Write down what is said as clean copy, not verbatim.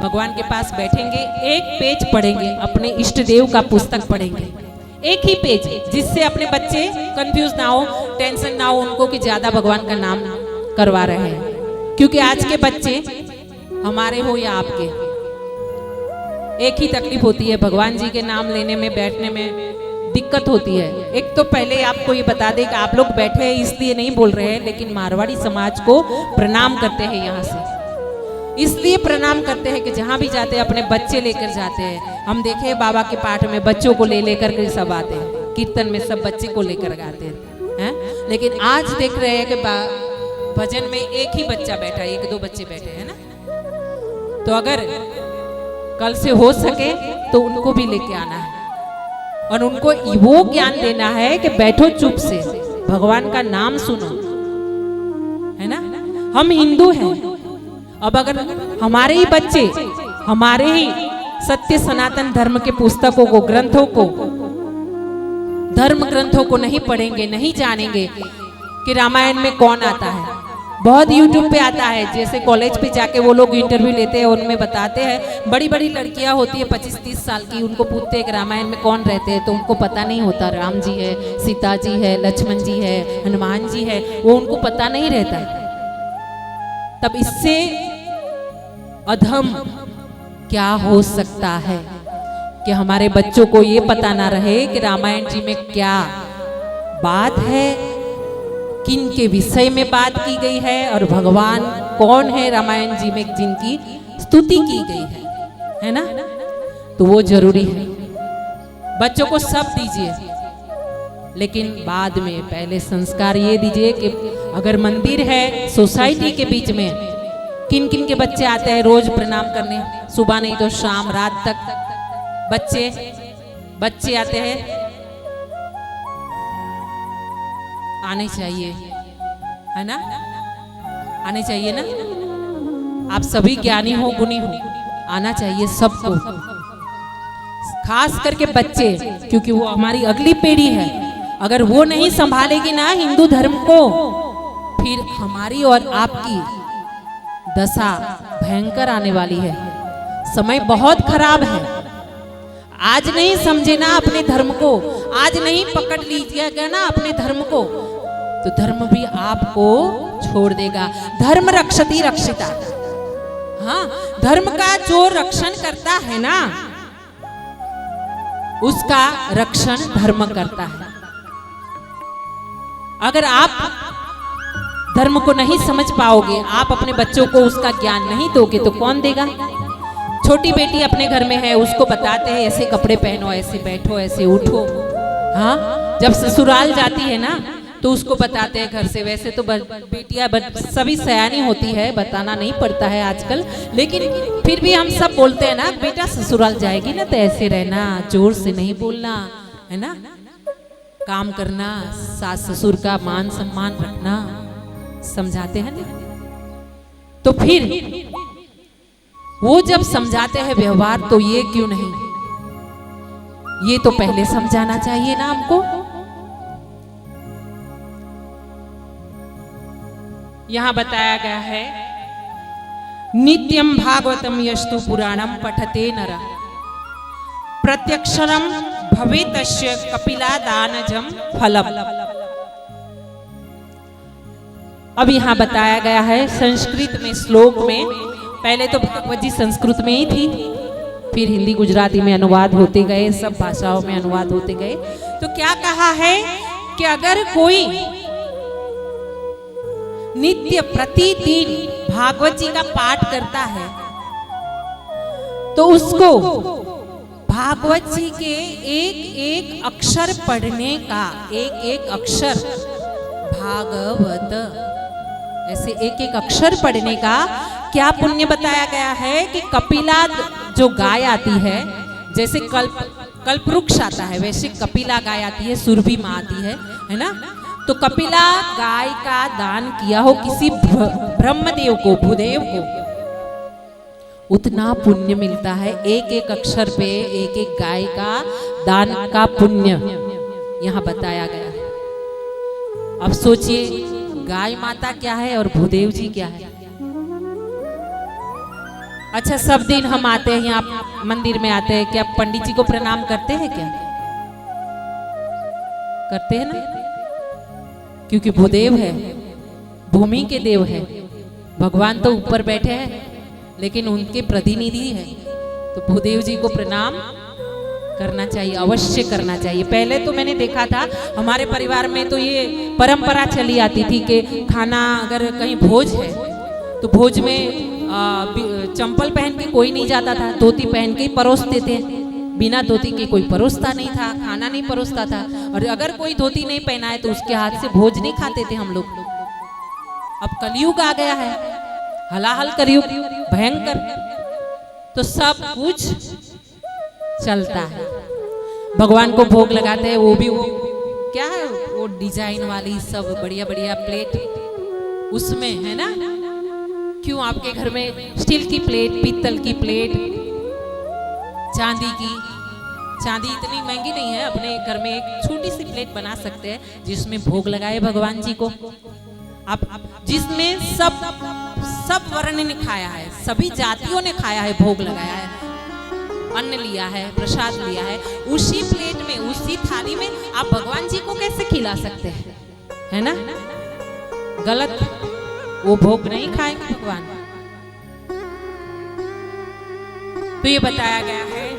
भगवान के पास बैठेंगे, एक पेज पढ़ेंगे, अपने इष्ट देव का पुस्तक पढ़ेंगे, एक ही पेज, जिससे अपने बच्चे कंफ्यूज ना हो, टेंशन ना हो उनको कि ज्यादा भगवान का नाम करवा रहे हैं। क्योंकि आज के बच्चे हमारे हो या आपके, एक ही तकलीफ होती है, भगवान जी के नाम लेने में, बैठने में दिक्कत होती है। एक तो पहले आपको ये बता दें कि आप लोग बैठे हैं इसलिए नहीं बोल रहे हैं, लेकिन मारवाड़ी समाज को प्रणाम करते हैं, यहाँ से इसलिए प्रणाम करते हैं कि जहाँ भी जाते हैं अपने बच्चे लेकर जाते हैं। हम देखे बाबा के पाठ में बच्चों को ले लेकर के सब आते हैं, कीर्तन में सब बच्चे को लेकर गाते हैं। लेकिन आज देख रहे हैं कि भजन में एक ही बच्चा बैठा, एक दो बच्चे बैठे हैं ना। तो अगर कल से हो सके तो उनको भी लेके आना है और उनको वो ज्ञान देना है कि बैठो चुप से, भगवान का नाम सुनो, है ना। हम हिंदू हैं, अब अगर हमारे ही बच्चे हमारे ही सत्य सनातन धर्म के पुस्तकों को, ग्रंथों को, धर्म ग्रंथों को नहीं पढ़ेंगे, नहीं जानेंगे कि रामायण में कौन आता है। बहुत यूट्यूब पे आता है, जैसे कॉलेज पे जाके वो लोग इंटरव्यू लेते हैं, उनमें बताते हैं, बड़ी बड़ी लड़कियां होती है 25-30 साल की, उनको पूछते हैं कि रामायण में कौन रहते हैं, तो उनको पता नहीं होता, राम जी है, सीता जी है, लक्ष्मण जी है, हनुमान जी है, वो उनको पता नहीं रहता। तब इससे अधम क्या हो सकता है कि हमारे बच्चों को ये पता ना रहे कि रामायण जी में क्या बात है, किन के विषय में बात की गई है और भगवान कौन है रामायण जी में जिनकी स्तुति की गई है ना। तो वो जरूरी है। बच्चों को सब दीजिए, लेकिन बाद में पहले संस्कार ये दीजिए कि अगर मंदिर है सोसाइटी के बीच में, किन किन के बच्चे आते हैं रोज प्रणाम करने, सुबह नहीं तो शाम रात तक बच्चे आते हैं, आने चाहिए, है ना, आने चाहिए ना। आप सभी ज्ञानी हो, गुणी हो, आना चाहिए सबको, खास करके बच्चे, क्योंकि वो हमारी अगली पीढ़ी है। अगर वो नहीं संभालेगी ना हिंदू धर्म को, फिर हमारी और आपकी दशा भयंकर आने वाली है। समय बहुत खराब है। आज नहीं समझे ना अपने धर्म को, आज नहीं पकड़ लीजिएगा ना अपने धर्म को, तो धर्म भी आपको छोड़ देगा। धर्म रक्षति रक्षिता, हाँ, धर्म का जो रक्षण करता है ना, उसका रक्षण धर्म करता है। अगर आप धर्म को नहीं समझ पाओगे, आप अपने बच्चों को उसका ज्ञान नहीं दोगे, तो कौन देगा। छोटी बेटी अपने घर में है, उसको बताते हैं ऐसे कपड़े पहनो, ऐसे बैठो, ऐसे उठो, हाँ। जब ससुराल जाती है ना तो उसको बताते हैं घर से। वैसे तो बेटियां सभी सयानी होती है, बताना नहीं पड़ता है आजकल, लेकिन फिर भी हम सब बोलते हैं ना, बेटा ससुराल जाएगी ना तो ऐसे रहना, जोर से नहीं बोलना, है ना, काम करना, सास ससुर का मान सम्मान रखना, समझाते हैं ना। तो फिर वो जब समझाते हैं व्यवहार, तो ये क्यों नहीं, ये तो पहले समझाना चाहिए ना हमको। यहां बताया गया है, नित्यम भागवतम यस्तु पुराणम पठते नर प्रत्यक्षरम भवेतस्य कपिला दानजम फलम। अब यहां बताया गया है संस्कृत में, श्लोक में, पहले तो भगवत जी संस्कृत में ही थी, फिर हिंदी गुजराती में अनुवाद होते गए, सब भाषाओं में अनुवाद होते गए। तो क्या कहा है कि अगर कोई नित्य प्रतिदिन भागवत जी का पाठ करता है, तो उसको भागवत जी के एक एक अक्षर पढ़ने का, एक एक अक्षर भागवत, ऐसे एक एक अक्षर पढ़ने का क्या पुण्य बताया गया है कि कपिला जो गाय आती है, जैसे कल्पवृक्ष आता है, वैसे कपिला गाय आती है, सुरभि माँ आती है ना। तो कपिला गाय का दान किया हो किसी ब्रह्मदेव को, भूदेव को, उतना पुण्य मिलता है। एक एक अक्षर पे एक एक गाय का दान का पुण्य यहाँ बताया गया है। अब सोचिए गाय माता क्या है और भूदेव जी क्या है। अच्छा, सब दिन हम आते हैं यहाँ मंदिर में आते हैं, क्या पंडित जी को प्रणाम करते हैं क्या? करते हैं ना, क्योंकि भूदेव है, भूमि के देव है। भगवान तो ऊपर बैठे हैं लेकिन उनके प्रतिनिधि है, तो भूदेव जी को प्रणाम करना चाहिए, अवश्य करना चाहिए। पहले तो मैंने देखा था हमारे परिवार में तो ये परंपरा चली आती थी कि खाना अगर कहीं भोज है तो भोज में चंपल पहन के कोई नहीं जाता था, धोती पहन के ही परोसते थे। बिना धोती के कोई परोसता नहीं था, खाना नहीं परोसता था। और अगर कोई धोती नहीं पहना है तो उसके हाथ से भोज नहीं खाते थे हम लोग। अब कलयुग आ गया है, हलाहल कलयुग भयंकर, तो सब कुछ चलता है। भगवान को भोग लगाते हैं, वो भी वो क्या है, वो डिजाइन वाली सब बढ़िया बढ़िया प्लेट उसमें है ना। क्यों आपके घर में स्टील की प्लेट, पीतल की प्लेट, चांदी की, चांदी इतनी महंगी नहीं है, अपने घर में एक छोटी सी प्लेट बना सकते हैं जिसमें भोग लगाए भगवान जी को आप, जिसमें सब वर्ण ने खाया है, सभी जातियों ने खाया है, भोग लगाया है, अन्न लिया है, प्रसाद लिया है। उसी प्लेट में, उसी थाली में आप भगवान जी को कैसे खिला सकते हैं, है ना? गलत, वो भोग नहीं खाएंगे भगवान। तो ये बताया गया है